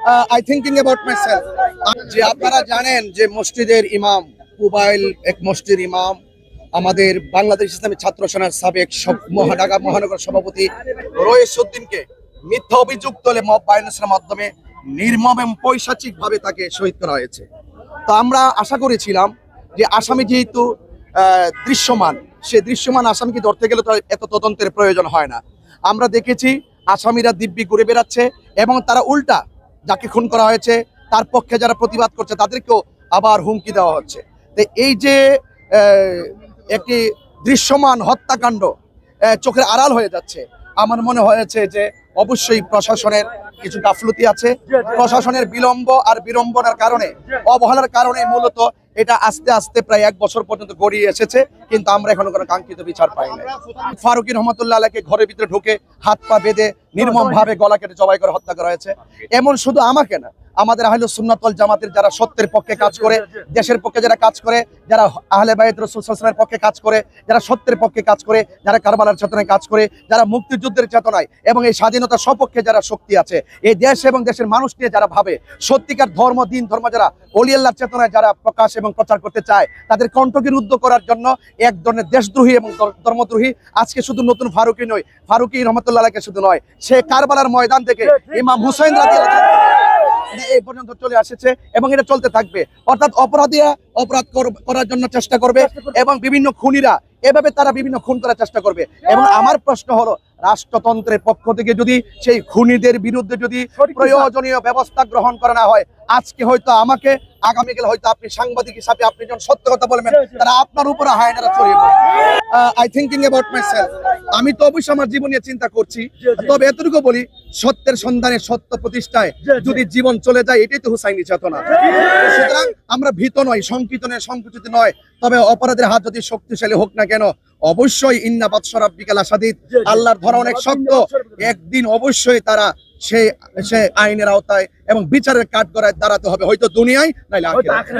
I thinking about myself. যে আপনারা জানেন যে মসজিদের ইমাম পুবাইল এক মসজিদের ইমাম আমাদের বাংলাদেশ ইসলামী ছাত্র সেনার সাবেক ঢাকা মহানগর সভাপতি রয়েসউদ্দিনকে মিথ্যা অভিযোগ তুলে মব ভায়োলেন্সের মাধ্যমে নির্মম এবং পৈশাচিক ভাবে তাকে শহীদ করা হয়েছে। তো আমরা আশা করেছিলাম যে আসামি যেহেতু দৃশ্যমান, সে দৃশ্যমান আসামিকে ধরতে গেলে তো এত তদন্তের প্রয়োজন হয় না। আমরা দেখেছি আসামিরা দিব্যি ঘুরে বেড়াচ্ছে এবং তারা উল্টা যাকে খুন করা হয়েছে তার পক্ষে যারা প্রতিবাদ করছে তাদেরকেও আবার হুমকি দেওয়া হচ্ছে। তো এই যে একটি দৃশ্যমান হত্যাকাণ্ড চোখের আড়াল হয়ে যাচ্ছে, আমার মনে হয়েছে যে অবশ্যই প্রশাসনের কিছু গাফলতি আছে। প্রশাসনের বিলম্ব আর বিড়ম্বনার কারণে, অবহেলার কারণে মূলত এটা আস্তে আস্তে প্রায় 1 বছর পর্যন্ত গড়িয়ে এসেছে, কিন্তু আমরা এখনো কোনো কাঙ্ক্ষিত বিচার পাই না। ফারুকী রহমতুল্লাহ আলাইকে ঘরের ভিতরে ঢুকে হাত পা বেঁধে নির্মম ভাবে গলা কেটে জবাই করে হত্যা করা হয়েছে। এমন শুধু আমাকে না, আমাদের আহলে সুন্নাত ওয়াল জামাতের যারা সত্যের পক্ষে কাজ করে, দেশের পক্ষে যারা কাজ করে, যারা আহলে বাইত রাসূল সাল্লাল্লাহু আলাইহি ওয়াসাল্লামের পক্ষে কাজ করে, যারা সত্যের পক্ষে কাজ করে, যারা কারবালার চেতনায় কাজ করে, যারা মুক্তিযুদ্ধের চেতনায় এবং এই স্বাধীনতার সপক্ষে যারা শক্তি আছে, এই দেশ এবং দেশের মানুষ নিয়ে যারা ভাবে, সত্যিকার ধর্ম দিন ধর্ম যারা ওলি আল্লাহর চেতনায় যারা প্রকাশ এবং প্রচার করতে চায়, তাদের কণ্ঠকে রুদ্ধ করার জন্য এক ধরনের দেশদ্রোহী এবং ধর্মদ্রোহী আজকে শুধু নতুন ফারুকী নয়, ফারুকী রহমতুল্লাহ আলাইকে শুধু নয়, সে কারবালার ময়দান থেকে ইমাম হুসাইন রাদিয়াল্লাহু আনহু এই পর্যন্ত চলে আসছে এবং এটা চলতে থাকবে। অর্থাৎ অপরাধীরা অপরাধ করার জন্য চেষ্টা করবে এবং বিভিন্ন খুনিরা এভাবে তারা বিভিন্ন খুন করার চেষ্টা করবে। এবং আমার প্রশ্ন হলো, রাষ্ট্রতন্ত্রের পক্ষ থেকে যদি সেই খুনিদের বিরুদ্ধে যদি প্রয়োজনীয় ব্যবস্থা গ্রহণ করা না হয়, আজকে হয়তো আমাকে, আগামীকাল হয়তো আপনি সাংবাদিক হিসাবে আপনি যখন সত্য কথা বলবেন, তারা আপনার উপরে হায়নারা ছড়িয়ে পড়বে। I thinking about myself. আমি তো অবশ্যই আমার জীবন নিয়ে চিন্তা করছি, তবে এতটুকু বলি, সত্যের সন্ধানে সত্য প্রতিষ্ঠায় যদি জীবন চলে যায়, এটাই তো হুসাইনি চেতনা। সুতরাং আমরা ভীত নয়, শঙ্কিত নয়, সংকুচিত নয়, তবে অপরাধের হাত যদি শক্তিশালী হোক না কেন, অবশ্যই ইন্না বাতশা রাব্বিকা লাশাদীদ, আল্লাহর ধরা অনেক শক্ত, একদিন অবশ্যই তারা সে আইনের আওতায় এবং বিচারের কাঠগড়ায় দাঁড়াতে হবে, হয়তো দুনিয়ায় নাইলে আখিরাতে।